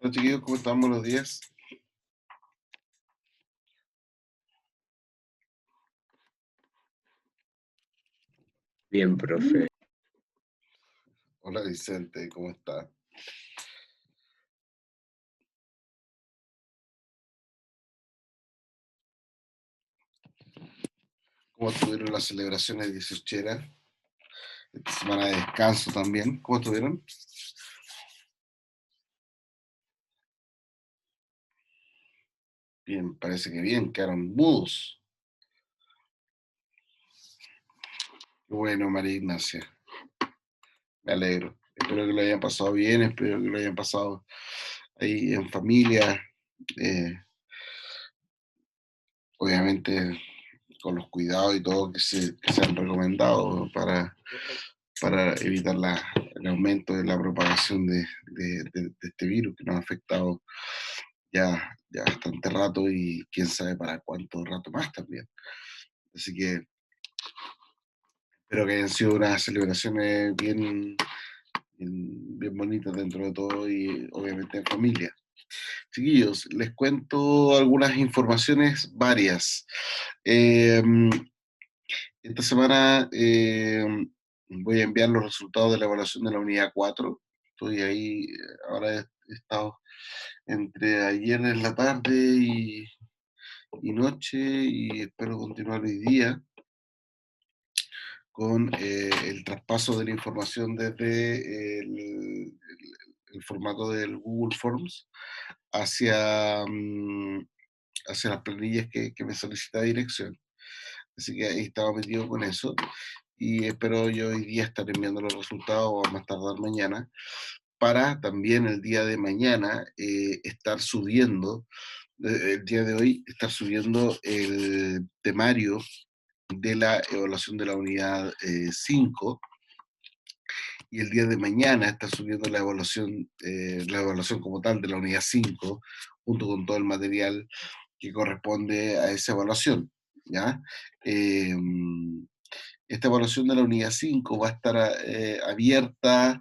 Hola chiquillos, ¿cómo están? Buenos días. Bien, profe. Hola Vicente, ¿cómo está? ¿Cómo estuvieron las celebraciones de 18? Esta semana de descanso también. ¿Cómo estuvieron? Bien, parece que bien, quedaron mudos. Qué bueno, María Ignacia, me alegro. Espero que lo hayan pasado bien, espero que lo hayan pasado ahí en familia, eh, obviamente con los cuidados y todo que se han recomendado para evitar el aumento de la propagación de este virus que nos ha afectado ya bastante rato y quién sabe para cuánto rato más también. Así que espero que hayan sido unas celebraciones bien bonitas dentro de todo y obviamente en familia. Chiquillos, les cuento algunas informaciones varias. Eh, esta semana voy a enviar los resultados de la evaluación de la unidad 4. Estoy ahí, ahora he estado entre ayer en la tarde y noche y espero continuar hoy día con el traspaso de la información desde el formato del Google Forms hacia, hacia las planillas que me solicita dirección. Así que ahí estaba metido con eso y espero yo hoy día estar enviando los resultados o a más tardar mañana para también el día de mañana estar subiendo, el día de hoy, estar subiendo el temario de la evaluación de la unidad 5 y el día de mañana estar subiendo la evaluación como tal de la unidad 5 junto con todo el material que corresponde a esa evaluación. ¿Ya? Eh, esta evaluación de la unidad 5 va a estar abierta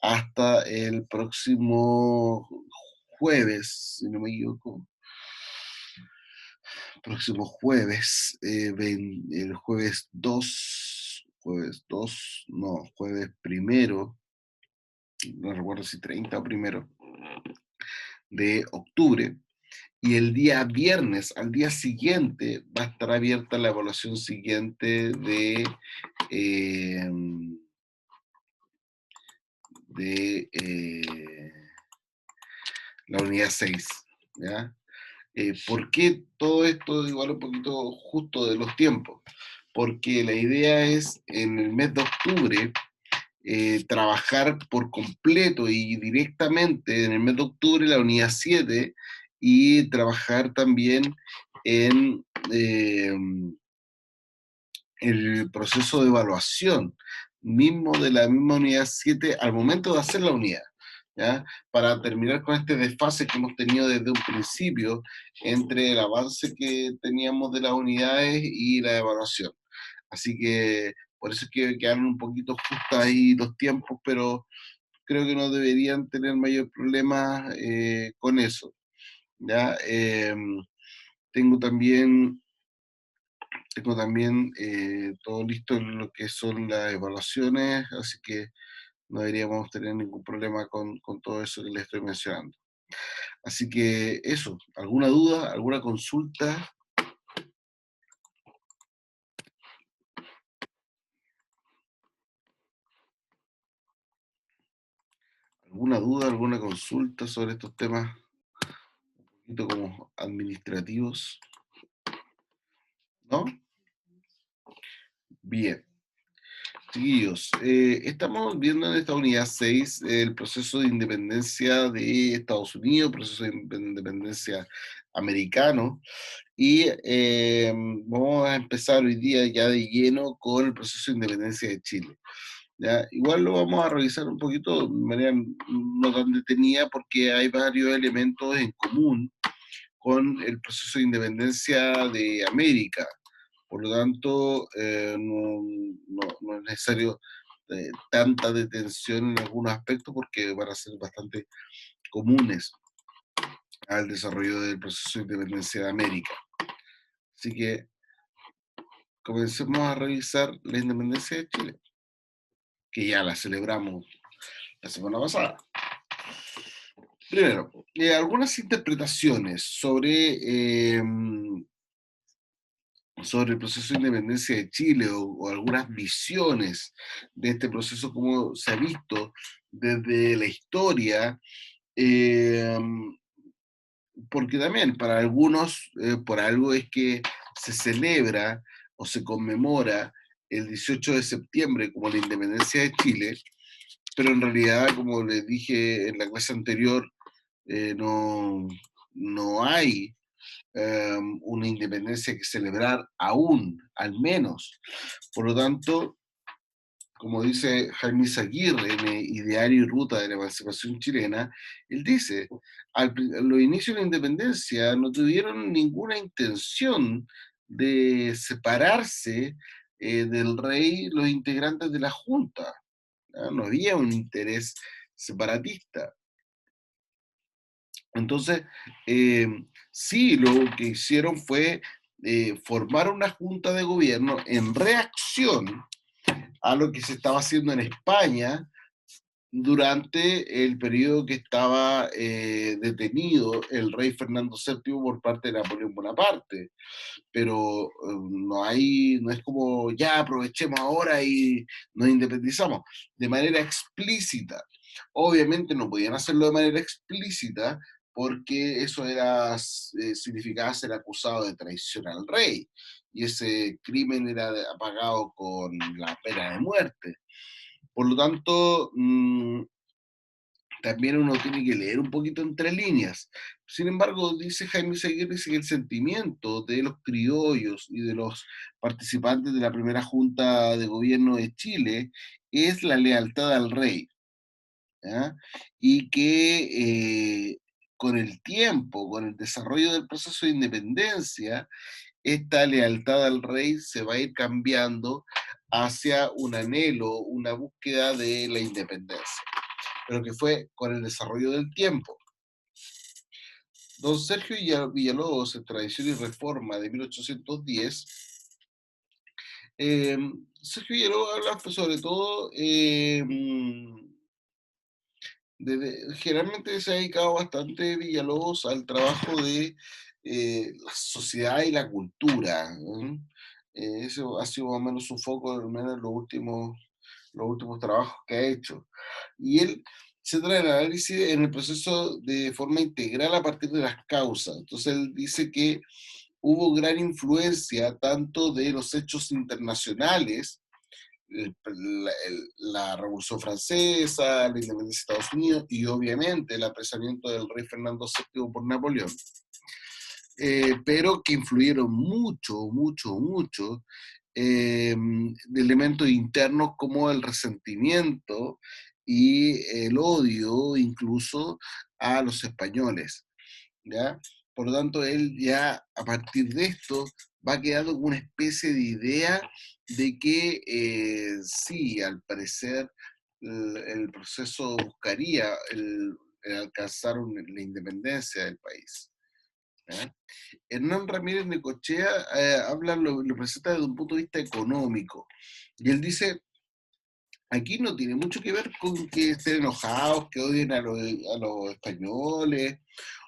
hasta el próximo jueves, si no me equivoco, próximo jueves, el jueves 2, no, jueves primero, no recuerdo si 30 o primero de octubre, y el día viernes, al día siguiente, va a estar abierta la evaluación siguiente eh, de la unidad 6. ¿Ya? ¿Por qué todo esto igual un poquito justo de los tiempos? Porque la idea es en el mes de octubre trabajar por completo y directamente en el mes de octubre la unidad 7 y trabajar también en el proceso de evaluación mismo de la misma unidad 7 al momento de hacer la unidad. ¿Ya? Para terminar con este desfase que hemos tenido desde un principio entre el avance que teníamos de las unidades y la evaluación. Así que por eso es que quedaron un poquito justos ahí los tiempos, pero creo que no deberían tener mayor problema con eso. ¿Ya? Tengo también, tengo también todo listo en lo que son las evaluaciones, así que no deberíamos tener ningún problema con todo eso que les estoy mencionando. Así que eso, ¿alguna duda, alguna consulta? ¿Alguna duda, alguna consulta sobre estos temas un poquito como administrativos? ¿No? Bien. Chiquillos, estamos viendo en esta unidad 6 el proceso de independencia de Estados Unidos, proceso de independencia americano, y vamos a empezar hoy día ya de lleno con el proceso de independencia de Chile. ¿Ya? Igual lo vamos a revisar un poquito de manera no tan detenida porque hay varios elementos en común con el proceso de independencia de América. Por lo tanto, no es necesario tanta detención en algunos aspectos porque van a ser bastante comunes. al desarrollo del proceso de independencia de América. Así que comencemos a revisar la independencia de Chile, que ya la celebramos la semana pasada. Primero, algunas interpretaciones sobre el proceso de independencia de Chile o algunas visiones de este proceso, como se ha visto desde la historia, eh, porque también para algunos, por algo es que se celebra o se conmemora el 18 de septiembre como la independencia de Chile, pero en realidad, como les dije en la clase anterior, no, no hay una independencia que celebrar aún, al menos. Por lo tanto, como dice Jaime Aguirre en Ideario y Ruta de la Emancipación Chilena, él dice, a los inicios de la independencia no tuvieron ninguna intención de separarse del rey los integrantes de la Junta. No había un interés separatista. Entonces, eh, sí, lo que hicieron fue formar una junta de gobierno en reacción a lo que se estaba haciendo en España durante el periodo que estaba detenido el rey Fernando VII por parte de Napoleón Bonaparte. Pero no es como ya aprovechemos ahora y nos independizamos de manera explícita. Obviamente no podían hacerlo de manera explícita porque eso significaba ser acusado de traición al rey y ese crimen era pagado con la pena de muerte. Por lo tanto, también uno tiene que leer un poquito entre líneas. Sin embargo, dice Jaime Seguir, dice que el sentimiento de los criollos y de los participantes de la primera Junta de Gobierno de Chile es la lealtad al rey, ¿ya? Y que con el tiempo, con el desarrollo del proceso de independencia, esta lealtad al rey se va a ir cambiando hacia un anhelo, una búsqueda de la independencia, pero que fue con el desarrollo del tiempo. Don Sergio Villalobos, en Tradición y Reforma de 1810, eh, Sergio Villalobos habla pues, sobre todo, generalmente se ha dedicado bastante Villalobos al trabajo de la sociedad y la cultura, ¿no? Eso ha sido más o menos su foco, al menos en los últimos trabajos que ha hecho. Y él centra el análisis en el proceso de forma integral a partir de las causas. Entonces él dice que hubo gran influencia tanto de los hechos internacionales, la Revolución Francesa, la independencia de Estados Unidos y obviamente el apresamiento del rey Fernando VII por Napoleón, pero que influyeron mucho de elementos internos como el resentimiento y el odio incluso a los españoles, ¿ya? Por lo tanto, él ya a partir de esto va quedando con una especie de idea de que sí, al parecer el proceso buscaría el alcanzar la independencia del país, ¿ya? Hernán Ramírez Necochea lo presenta desde un punto de vista económico. Y él dice, aquí no tiene mucho que ver con que estén enojados, que odien a los españoles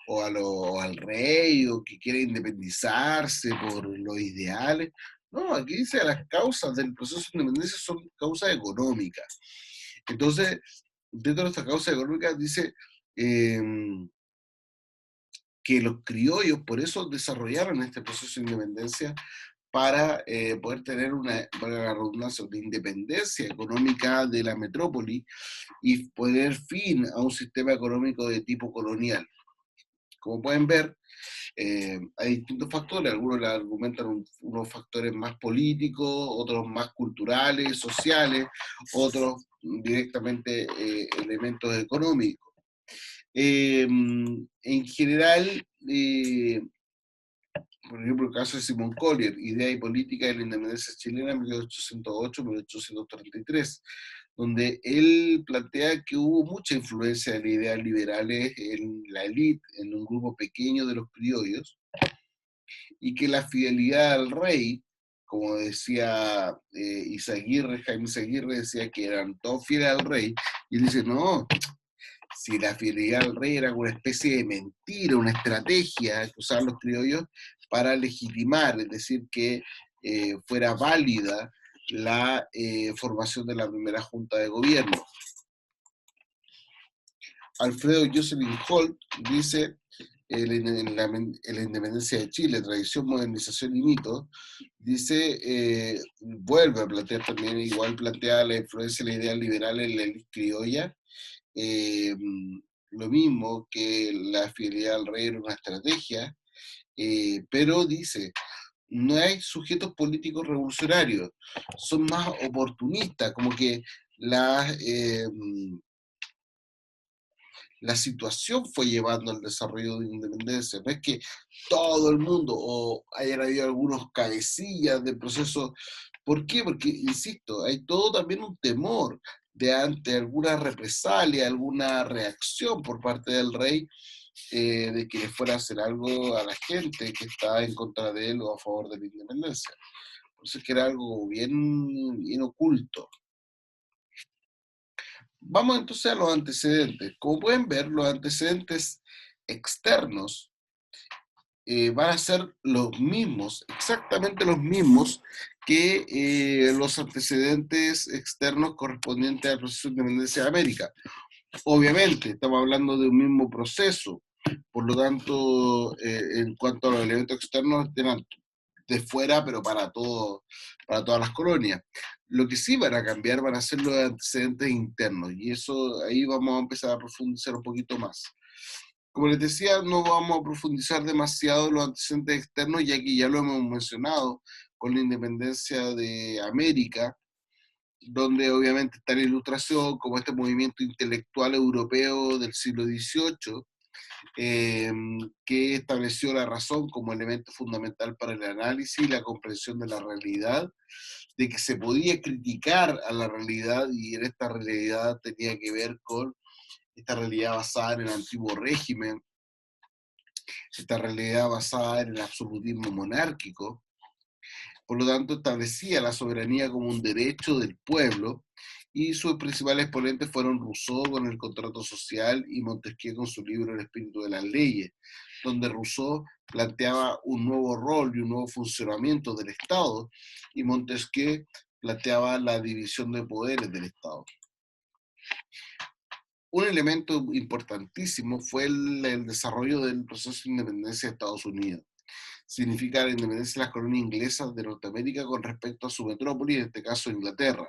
al rey o que quiera independizarse por los ideales. No, aquí dice que las causas del proceso de independencia son causas económicas. Entonces, dentro de estas causas económicas dice eh, que los criollos por eso desarrollaron este proceso de independencia para poder tener para la redundancia, una independencia económica de la metrópoli y poner fin a un sistema económico de tipo colonial. Como pueden ver, hay distintos factores, algunos le argumentan unos factores más políticos, otros más culturales, sociales, otros directamente elementos económicos. En general, por ejemplo, el caso de Simón Collier, Idea y Política de la Independencia Chilena, 1808-1833, donde él plantea que hubo mucha influencia de ideas liberales en la élite, en un grupo pequeño de los criollos, y que la fidelidad al rey, como decía Jaime Izaguirre decía que eran todos fieles al rey, y él dice, no, si la fidelidad al rey era una especie de mentira, una estrategia que usaban los criollos para legitimar, es decir, que fuera válida la formación de la primera junta de gobierno. Alfredo Jocelyn Holt dice en la independencia de Chile, tradición, modernización y mito, dice, vuelve a plantear también, igual plantea la influencia de la idea liberal en la élite criolla, eh, lo mismo que la fidelidad al rey era una estrategia, pero dice, no hay sujetos políticos revolucionarios, son más oportunistas, como que la situación fue llevando al desarrollo de independencia. No es que todo el mundo, o hayan habido algunos cabecillas del proceso. ¿Por qué? Porque, insisto, hay todo también un temor de ante alguna represalia, alguna reacción por parte del rey, de que le fuera a hacer algo a la gente que está en contra de él o a favor de la independencia. Por eso es que era algo bien, bien oculto. Vamos entonces a los antecedentes. Como pueden ver, los antecedentes externos van a ser los mismos, exactamente los mismos que los antecedentes externos correspondientes al proceso de independencia de América. Obviamente, estamos hablando de un mismo proceso, por lo tanto, en cuanto a los elementos externos, eran de fuera, pero para todas las colonias. Lo que sí van a cambiar van a ser los antecedentes internos, y eso ahí vamos a empezar a profundizar un poquito más. Como les decía, no vamos a profundizar demasiado en los antecedentes externos, ya que ya lo hemos mencionado con la independencia de América, donde obviamente está la Ilustración como este movimiento intelectual europeo del siglo XVIII, que estableció la razón como elemento fundamental para el análisis y la comprensión de la realidad, de que se podía criticar a la realidad, y en esta realidad tenía que ver con esta realidad basada en el antiguo régimen, esta realidad basada en el absolutismo monárquico. Por lo tanto, establecía la soberanía como un derecho del pueblo, y sus principales exponentes fueron Rousseau con el contrato social y Montesquieu con su libro El espíritu de las leyes, donde Rousseau planteaba un nuevo rol y un nuevo funcionamiento del Estado, y Montesquieu planteaba la división de poderes del Estado. Un elemento importantísimo fue el desarrollo del proceso de independencia de Estados Unidos. Significa la independencia de las colonias inglesas de Norteamérica con respecto a su metrópoli, en este caso Inglaterra.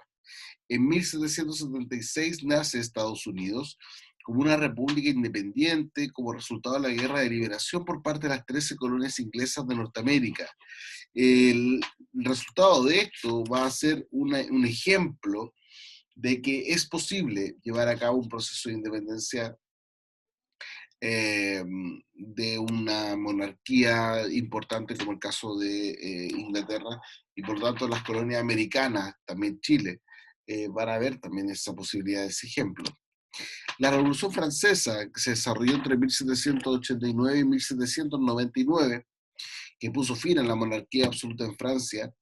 En 1776 nace Estados Unidos como una república independiente como resultado de la Guerra de Liberación por parte de las 13 colonias inglesas de Norteamérica. El resultado de esto va a ser un ejemplo de que es posible llevar a cabo un proceso de independencia de una monarquía importante como el caso de Inglaterra, y por lo tanto las colonias americanas, también Chile, van a ver también esa posibilidad, ese ejemplo. La Revolución Francesa, que se desarrolló entre 1789 y 1799, que puso fin a la monarquía absoluta en Francia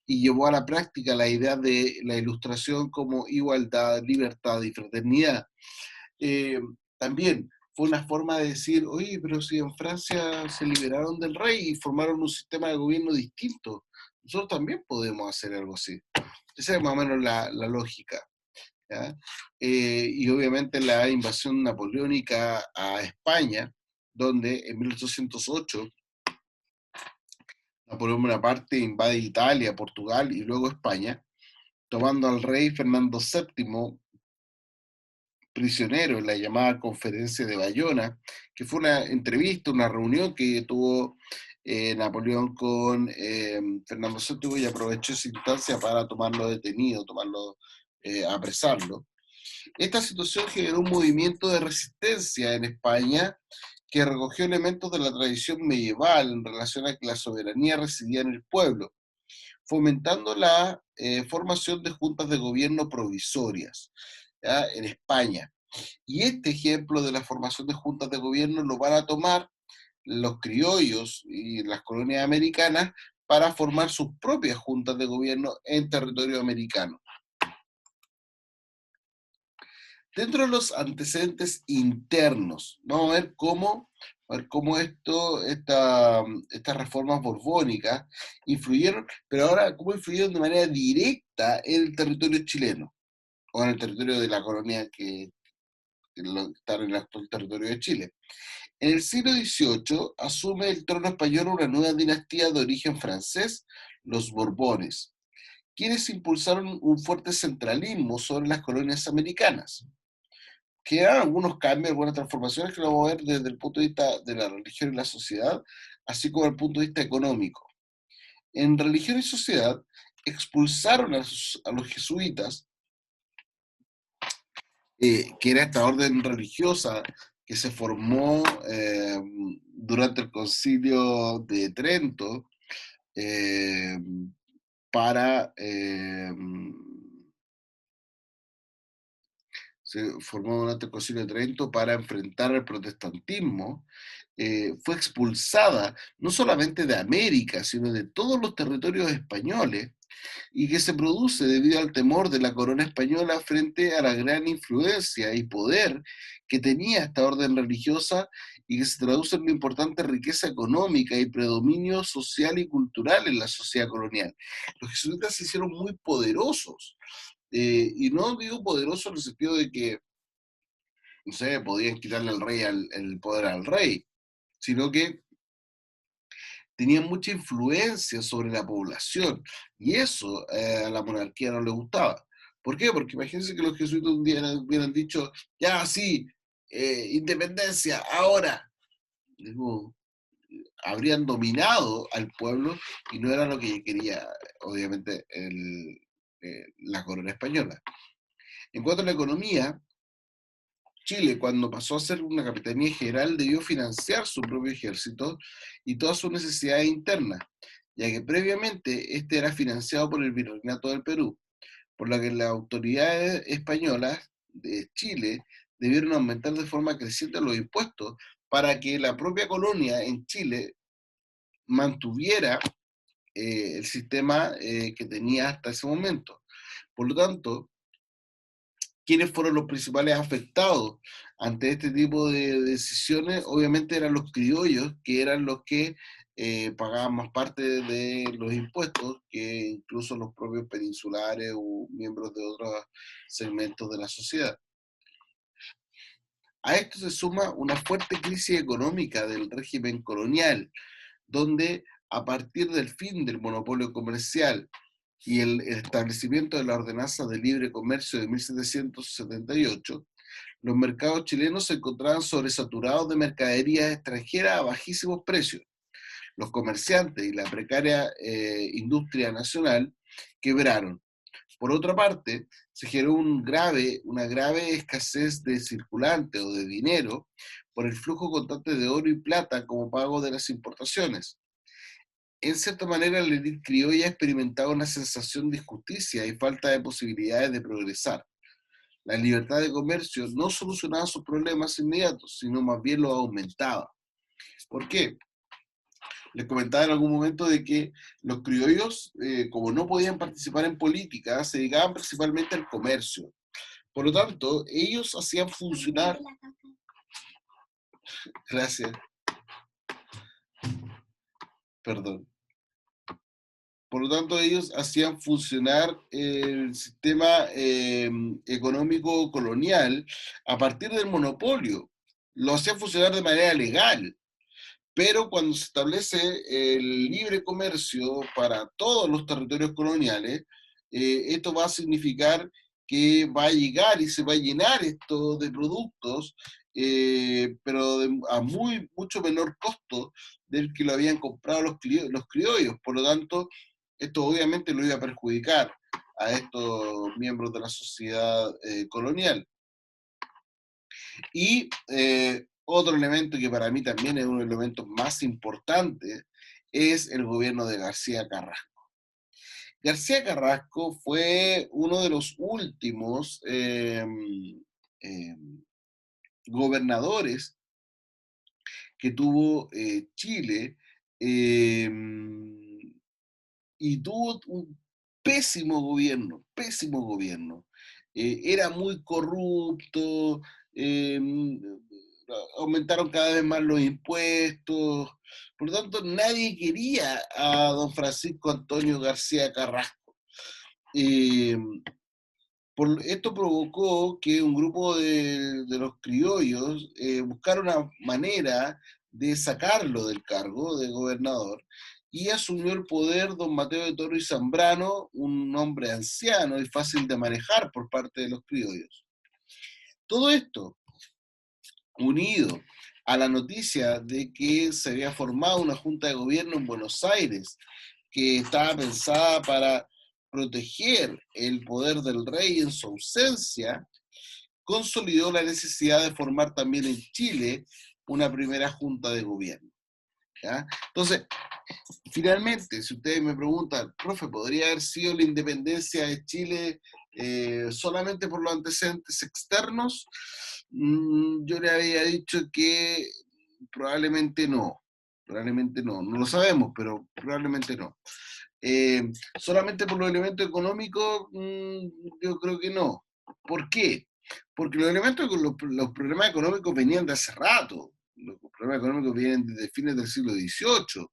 y llevó a la práctica la idea de la Ilustración como igualdad, libertad y fraternidad. Eh, También fue una forma de decir, oye, pero si en Francia se liberaron del rey y formaron un sistema de gobierno distinto, nosotros también podemos hacer algo así. Esa es más o menos la lógica. ¿Ya? Y obviamente la invasión napoleónica a España, donde en 1808 Napoleón Bonaparte invade Italia, Portugal y luego España, tomando al rey Fernando VII prisionero en la llamada Conferencia de Bayona, que fue una entrevista, una reunión que tuvo Napoleón con Fernando VII, y aprovechó esa instancia para tomarlo detenido, apresarlo. Esta situación generó un movimiento de resistencia en España que recogió elementos de la tradición medieval en relación a que la soberanía residía en el pueblo. fomentando la formación de juntas de gobierno provisorias, ¿ya? En España. Y este ejemplo de la formación de juntas de gobierno lo van a tomar los criollos y las colonias americanas para formar sus propias juntas de gobierno en territorio americano. Dentro de los antecedentes internos, vamos a ver cómo estas reformas borbónicas influyeron, pero ahora cómo influyeron de manera directa en el territorio chileno, o en el territorio de la colonia que está en el actual territorio de Chile. En el siglo XVIII asume el trono español una nueva dinastía de origen francés, los Borbones, quienes impulsaron un fuerte centralismo sobre las colonias americanas. Quedan algunos cambios, algunas transformaciones que lo vamos a ver desde el punto de vista de la religión y la sociedad, así como desde el punto de vista económico. En religión y sociedad expulsaron a los jesuitas, que era esta orden religiosa que se formó durante el Concilio de Trento eh, para se formó durante el Concilio de Trento para enfrentar el protestantismo, fue expulsada no solamente de América, sino de todos los territorios españoles, y que se produce debido al temor de la corona española frente a la gran influencia y poder que tenía esta orden religiosa y que se traduce en una importante riqueza económica y predominio social y cultural en la sociedad colonial. Los jesuitas se hicieron muy poderosos, y no digo poderosos en el sentido de que, no sé, podían quitarle el poder al rey, sino que tenían mucha influencia sobre la población, y eso a la monarquía no le gustaba. ¿Por qué? Porque imagínense que los jesuitas un día hubieran dicho, ya sí, independencia, ahora. Digo, habrían dominado al pueblo y no era lo que quería, obviamente, la corona española. En cuanto a la economía, Chile, cuando pasó a ser una capitanía general, debió financiar su propio ejército y todas sus necesidades internas, ya que previamente este era financiado por el Virreinato del Perú, por lo que las autoridades españolas de Chile debieron aumentar de forma creciente los impuestos para que la propia colonia en Chile mantuviera el sistema que tenía hasta ese momento. Por lo tanto, ¿quiénes fueron los principales afectados ante este tipo de decisiones? Obviamente eran los criollos, que eran los que pagaban más parte de los impuestos que incluso los propios peninsulares o miembros de otros segmentos de la sociedad. A esto se suma una fuerte crisis económica del régimen colonial, donde a partir del fin del monopolio comercial y el establecimiento de la Ordenanza de Libre Comercio de 1778, los mercados chilenos se encontraban sobresaturados de mercaderías extranjeras a bajísimos precios. Los comerciantes y la precaria industria nacional quebraron. Por otra parte, se generó una grave escasez de circulante o de dinero por el flujo constante de oro y plata como pago de las importaciones. En cierta manera, la élite criolla experimentaba una sensación de injusticia y falta de posibilidades de progresar. La libertad de comercio no solucionaba sus problemas inmediatos, sino más bien los aumentaba. ¿Por qué? Les comentaba en algún momento de que los criollos, como no podían participar en política, se dedicaban principalmente al comercio. Por lo tanto, ellos hacían funcionar... Gracias, perdón. Por lo tanto, ellos hacían funcionar el sistema económico colonial a partir del monopolio. Lo hacían funcionar de manera legal, pero cuando se establece el libre comercio para todos los territorios coloniales, esto va a significar que va a llegar y se va a llenar esto de productos, pero a mucho menor costo del que lo habían comprado los criollos. Por lo tanto, esto obviamente lo iba a perjudicar a estos miembros de la sociedad colonial. Y otro elemento que para mí también es uno de los elementos más importantes es el gobierno de García Carrasco. García Carrasco fue uno de los últimos gobernadores que tuvo Chile, eh, y tuvo un pésimo gobierno. Era muy corrupto, eh, aumentaron cada vez más los impuestos, por lo tanto nadie quería a don Francisco Antonio García Carrasco. Eh, Esto provocó que un grupo de los criollos buscara una manera de sacarlo del cargo de gobernador y asumió el poder don Mateo de Toro y Zambrano, un hombre anciano y fácil de manejar por parte de los criollos. Todo esto, unido a la noticia de que se había formado una junta de gobierno en Buenos Aires que estaba pensada para proteger el poder del rey en su ausencia, consolidó la necesidad de formar también en Chile una primera junta de gobierno. ¿Ya? Entonces, finalmente, si ustedes me preguntan, profe, ¿podría haber sido la independencia de Chile solamente por los antecedentes externos? Yo le había dicho que probablemente no, no lo sabemos, pero probablemente no. Solamente por los elementos económicos, yo creo que no. ¿Por qué? Porque los problemas económicos venían de hace rato. Los problemas económicos vienen desde fines del siglo XVIII.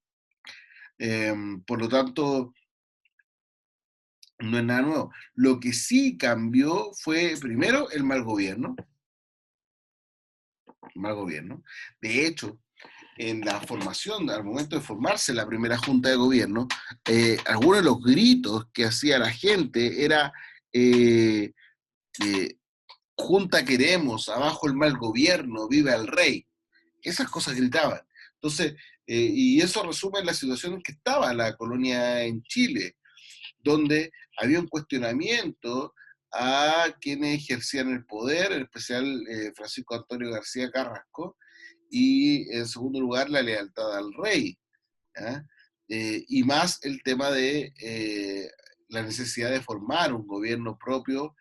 Por lo tanto, no es nada nuevo. Lo que sí cambió fue, primero, el mal gobierno. Mal gobierno. De hecho, en la formación, al momento de formarse la primera junta de gobierno, algunos de los gritos que hacía la gente era eh, eh, junta queremos, abajo el mal gobierno, viva el rey. Esas cosas gritaban. Entonces, y eso resume la situación en que estaba la colonia en Chile, donde había un cuestionamiento a quienes ejercían el poder, en especial Francisco Antonio García Carrasco, y en segundo lugar la lealtad al rey. ¿Ya? Y más el tema de la necesidad de formar un gobierno propio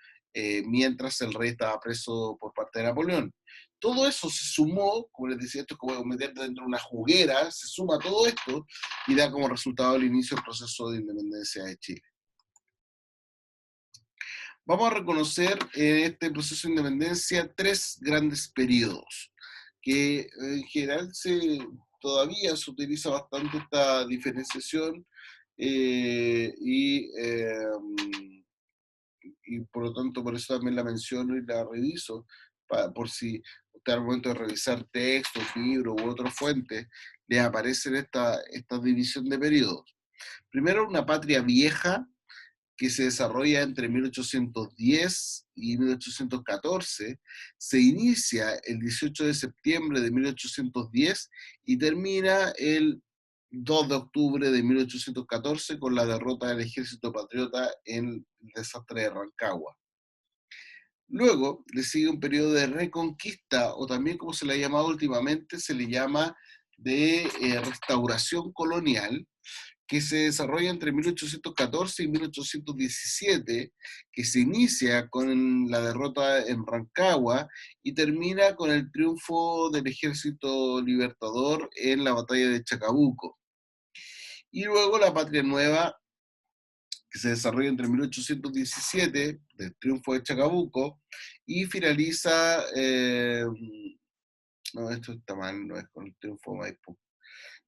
mientras el rey estaba preso por parte de Napoleón. Todo eso se sumó, como les decía, esto es como meterte dentro de una juguera, se suma todo esto y da como resultado el inicio del proceso de independencia de Chile. Vamos a reconocer en este proceso de independencia tres grandes periodos, que en general todavía se utiliza bastante esta diferenciación eh, y, eh, y por lo tanto por eso también la menciono y la reviso, por si usted al momento de revisar textos, libros u otras fuentes, les aparece esta división de periodos. Primero, una patria vieja, que se desarrolla entre 1810 y 1814, se inicia el 18 de septiembre de 1810 y termina el 2 de octubre de 1814 con la derrota del ejército patriota en el desastre de Rancagua. Luego le sigue un periodo de reconquista, o también como se le ha llamado últimamente, se le llama de restauración colonial, que se desarrolla entre 1814 y 1817, que se inicia con la derrota en Rancagua y termina con el triunfo del ejército libertador en la batalla de Chacabuco. Y luego la Patria Nueva, que se desarrolla entre 1817, del triunfo de Chacabuco, y finaliza, no, esto está mal, no es con el triunfo de Maipú,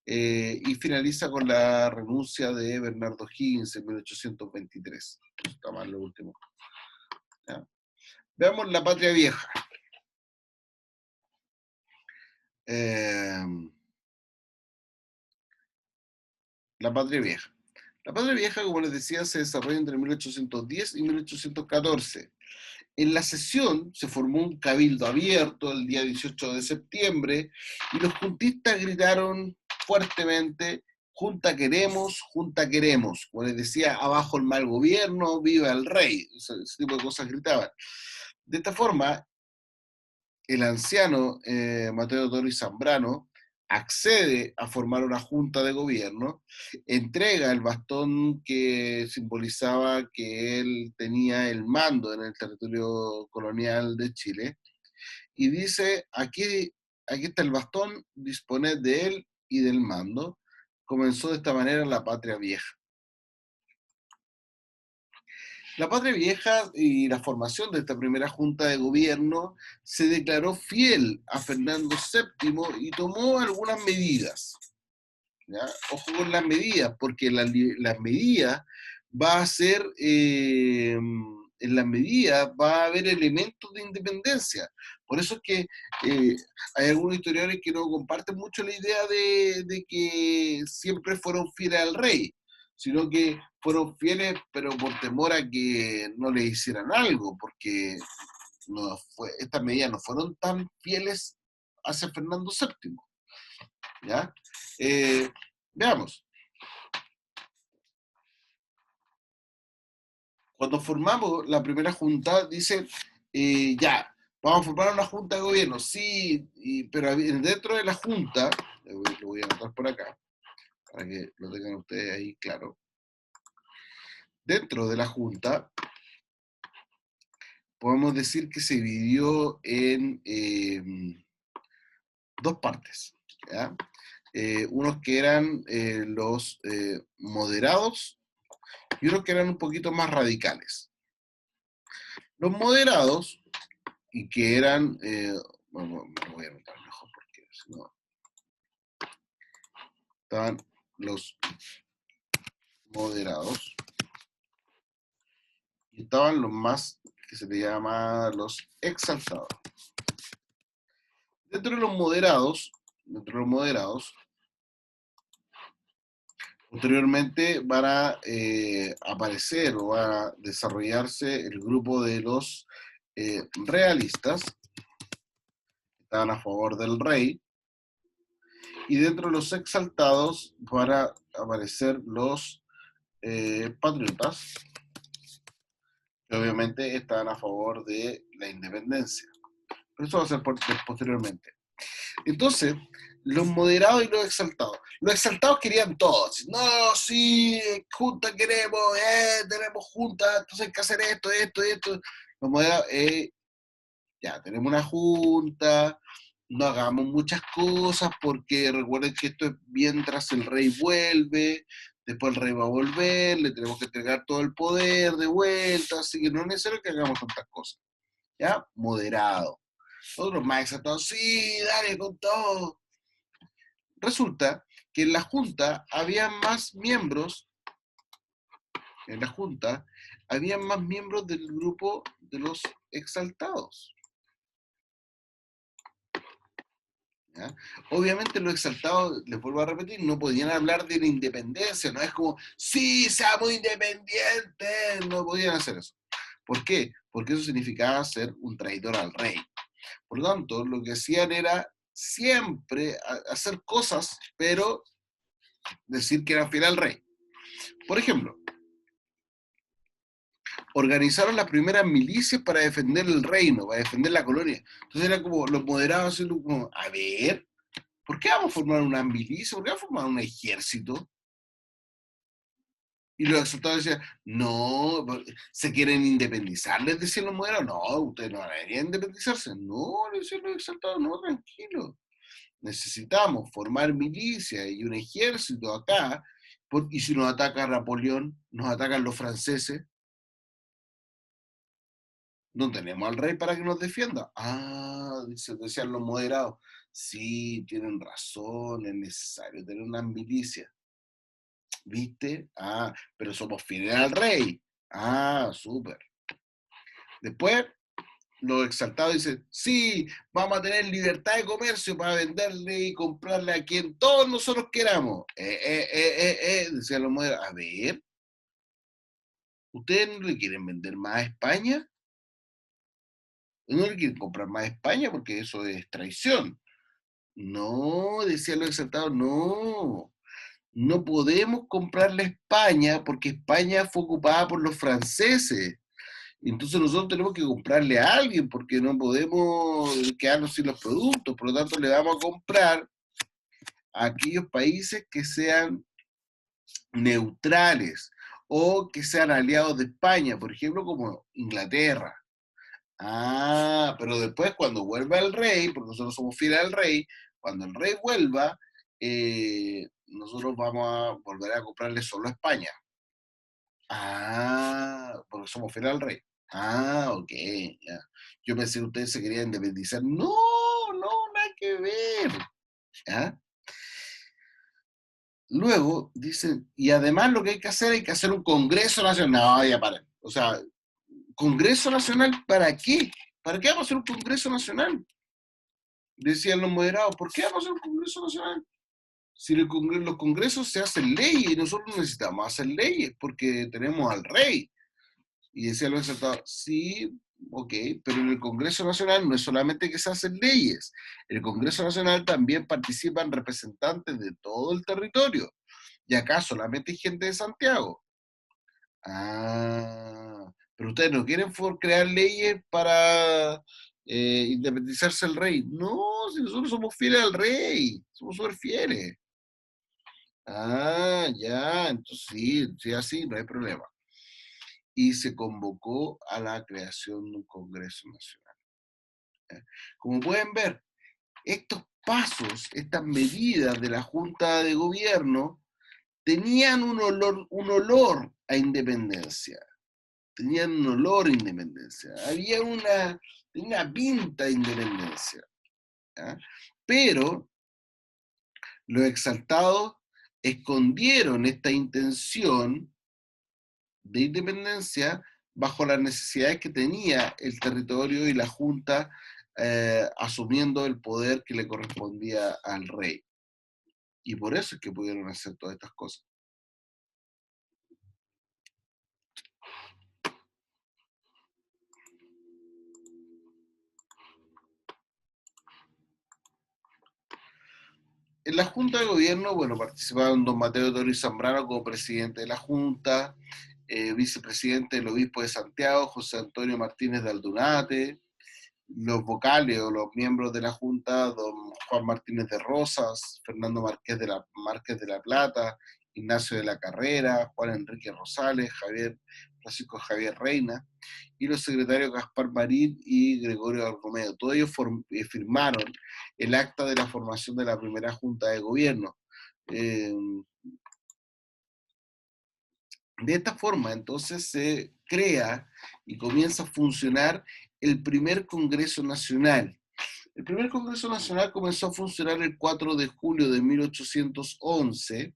y finaliza con la renuncia de Bernardo Higgins en 1823. Está mal lo último. ¿Ya? Veamos la Patria Vieja. La Patria Vieja. La Patria Vieja, como les decía, se desarrolla entre 1810 y 1814. En la sesión se formó un cabildo abierto el día 18 de septiembre y los juntistas gritaron fuertemente: Junta queremos. Como les decía, abajo el mal gobierno, viva el rey. Ese tipo de cosas gritaban. De esta forma, el anciano Mateo Toro y Zambrano accede a formar una junta de gobierno, entrega el bastón que simbolizaba que él tenía el mando en el territorio colonial de Chile, y dice, aquí está el bastón, disponed de él y del mando. Comenzó de esta manera la patria vieja. La patria vieja y la formación de esta primera junta de gobierno se declaró fiel a Fernando VII y tomó algunas medidas. ¿Ya? Ojo con las medidas, porque las medidas va a ser, en las medidas va a haber elementos de independencia. Por eso es que hay algunos historiadores que no comparten mucho la idea de que siempre fueron fieles al rey, sino que fueron fieles, pero por temor a que no le hicieran algo, porque estas medidas no fueron tan fieles hacia Fernando VII. ¿Ya? Veamos. Cuando formamos la primera junta, dice, ya, vamos a formar una junta de gobierno, sí, pero dentro de la junta, lo voy a anotar por acá, para que lo tengan ustedes ahí claro. Dentro de la junta, podemos decir que se dividió en dos partes, ¿ya? Unos que eran los moderados y unos que eran un poquito más radicales. Los moderados, y que eran, bueno, me lo voy a anotar mejor porque si no, estaban los moderados y estaban los más, que se le llama los exaltados. Dentro de los moderados, posteriormente van a aparecer o va a desarrollarse el grupo de los realistas, que estaban a favor del rey, y dentro de los exaltados van a aparecer los patriotas, que obviamente estaban a favor de la independencia. Pero eso va a ser posteriormente. Entonces, los moderados y los exaltados. Los exaltados querían todos. No, sí, junta queremos, tenemos junta, entonces hay que hacer esto, esto, esto. Los moderados, ya, tenemos una junta, no hagamos muchas cosas porque recuerden que esto es mientras el rey vuelve, después el rey va a volver, le tenemos que entregar todo el poder de vuelta, así que no es necesario que hagamos tantas cosas. ¿Ya? Moderado. Otros más exaltados, sí, dale con todo. Resulta que en la Junta había más miembros, del grupo de los exaltados. ¿Ya? Obviamente los exaltados, les vuelvo a repetir, no podían hablar de la independencia, no es como, sí, seamos independientes, no podían hacer eso. ¿Por qué? Porque eso significaba ser un traidor al rey. Por lo tanto, lo que hacían era siempre hacer cosas, pero decir que eran fiel al rey. Por ejemplo, organizaron las primeras milicias para defender el reino, para defender la colonia. Entonces era como los moderados haciendo como, a ver, ¿por qué vamos a formar una milicia? ¿Por qué vamos a formar un ejército? Y los exaltados decían, no, se quieren independizar, les decían los moderados, no, ustedes no deberían independizarse. No, les decían los exaltados, no, tranquilo. Necesitamos formar milicia y un ejército acá, y si nos ataca Napoleón, nos atacan los franceses, no tenemos al rey para que nos defienda. Ah, decían los moderados, sí, tienen razón, es necesario tener una milicia. ¿Viste? Ah, pero somos fieles al rey. Ah, súper. Después, los exaltados dicen, sí, vamos a tener libertad de comercio para venderle y comprarle a quien todos nosotros queramos. Decían los moderados, a ver, ¿ustedes no le quieren vender más a España? ¿No le quieren comprar más a España? Porque eso es traición. No, decían los exaltados, no. No podemos comprarle a España porque España fue ocupada por los franceses. Entonces nosotros tenemos que comprarle a alguien porque no podemos quedarnos sin los productos. Por lo tanto, le vamos a comprar a aquellos países que sean neutrales o que sean aliados de España, por ejemplo, como Inglaterra. Ah, pero después cuando vuelva el rey, porque nosotros somos fieles al rey, cuando el rey vuelva, nosotros vamos a volver a comprarle solo a España. Ah, porque somos fieles al rey. Ah, ok, ya. Yo pensé que ustedes se querían independizar. No, no, nada que ver. ¿Ya? Luego dicen, y además lo que hay que hacer un Congreso Nacional. No, ya paren. O sea, ¿Congreso Nacional para qué? ¿Para qué vamos a hacer un Congreso Nacional? Decían los moderados, ¿por qué vamos a hacer un Congreso Nacional? Si los congresos se hacen leyes y nosotros no necesitamos hacer leyes porque tenemos al rey. Y decían los exaltados, sí, ok, pero en el Congreso Nacional no es solamente que se hacen leyes, en el Congreso Nacional también participan representantes de todo el territorio. Y acá solamente hay gente de Santiago. Ah, pero ustedes no quieren crear leyes para independizarse el rey. No, si nosotros somos fieles al rey, somos súper fieles. Ah, ya, entonces sí, sí, así, no hay problema. Y se convocó a la creación de un Congreso Nacional. ¿Ya? Como pueden ver, estos pasos, estas medidas de la Junta de Gobierno tenían un olor a independencia. Tenían un olor a independencia. Había una pinta de independencia. ¿Ya? Pero los exaltados escondieron esta intención de independencia bajo las necesidades que tenía el territorio y la Junta asumiendo el poder que le correspondía al rey. Y por eso es que pudieron hacer todas estas cosas. En la Junta de Gobierno, bueno, participaron don Mateo Toro y Zambrano como presidente de la Junta, vicepresidente del obispo de Santiago, José Antonio Martínez de Aldunate, los vocales o los miembros de la Junta, don Juan Martínez de Rosas, Fernando Márquez de la Plata, Ignacio de la Carrera, Juan Enrique Rosales, Francisco Javier Reina, y los secretarios Gaspar Marín y Gregorio Argomeo. Todos ellos firmaron el acta de la formación de la primera Junta de Gobierno. De esta forma, entonces, se crea y comienza a funcionar el primer Congreso Nacional. El primer Congreso Nacional comenzó a funcionar el 4 de julio de 1811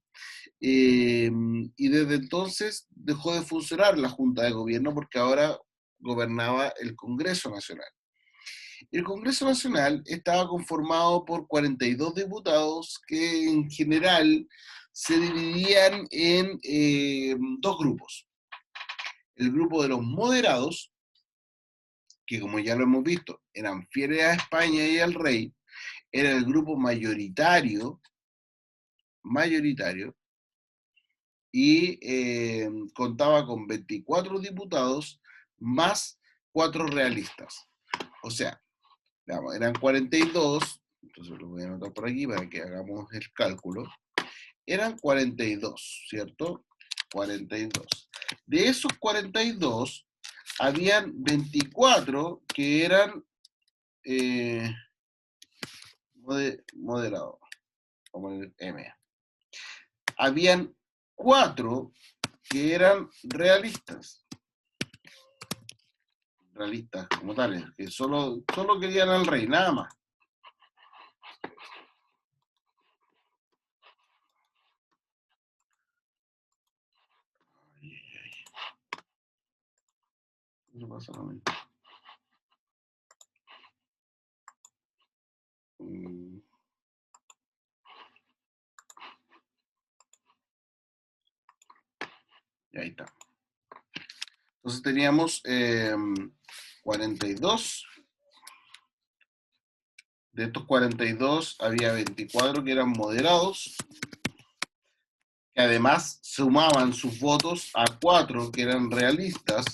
y desde entonces dejó de funcionar la Junta de Gobierno porque ahora gobernaba el Congreso Nacional. El Congreso Nacional estaba conformado por 42 diputados que en general se dividían en dos grupos. El grupo de los moderados, que como ya lo hemos visto, eran fieles a España y al rey, era el grupo mayoritario, y contaba con 24 diputados más 4 realistas. O sea, digamos, eran 42, entonces lo voy a anotar por aquí para que hagamos el cálculo. Eran 42, ¿cierto? 42. De esos 42, habían 24 que eran moderados, como el M. Habían 4 que eran realistas como tales, que solo querían al rey, nada más. Eso pasa también. Y ahí está. Entonces teníamos 42. De estos 42 había 24 que eran moderados, que además sumaban sus votos a 4 que eran realistas.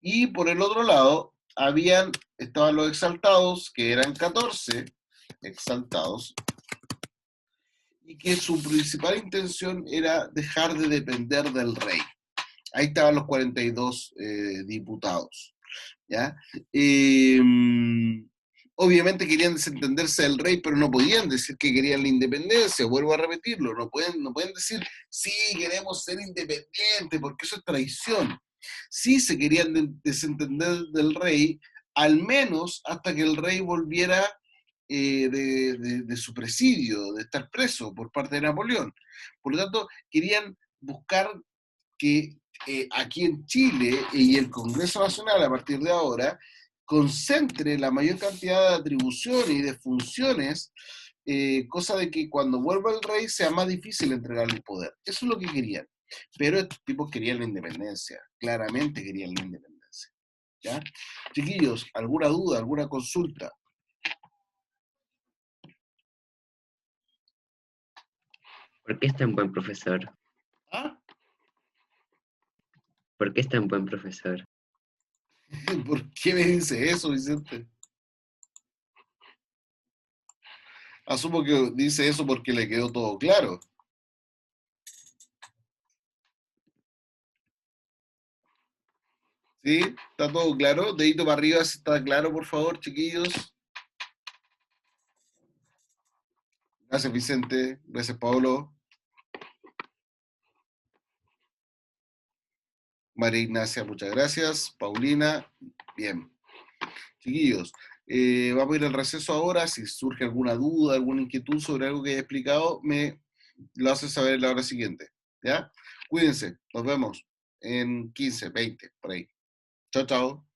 Y por el otro lado, estaban los exaltados, que eran 14 exaltados, y que su principal intención era dejar de depender del rey. Ahí estaban los 42 diputados, ¿ya? Eh, Obviamente querían desentenderse del rey, pero no podían decir que querían la independencia, vuelvo a repetirlo, no pueden decir, sí, queremos ser independientes, porque eso es traición. Sí se querían desentender del rey, al menos hasta que el rey volviera de su presidio, de estar preso por parte de Napoleón. Por lo tanto, querían buscar que aquí en Chile y el Congreso Nacional a partir de ahora concentre la mayor cantidad de atribuciones y de funciones, cosa de que cuando vuelva el rey sea más difícil entregarle el poder. Eso es lo que querían. Pero estos tipos querían la independencia, claramente querían la independencia. ¿Ya? Chiquillos, ¿alguna duda, alguna consulta? ¿Por qué es tan buen profesor? ¿Ah? ¿Por qué es tan buen profesor? ¿Por qué me dice eso, Vicente? Asumo que dice eso porque le quedó todo claro. ¿Sí? ¿Está todo claro? Dedito para arriba si está claro, por favor, chiquillos. Gracias, Vicente. Gracias, Pablo. María Ignacia, muchas gracias. Paulina, bien. Chiquillos, vamos a ir al receso ahora. Si surge alguna duda, alguna inquietud sobre algo que haya explicado, me lo hace saber en la hora siguiente. ¿Ya? Cuídense. Nos vemos en 15, 20, por ahí. Chao, chao.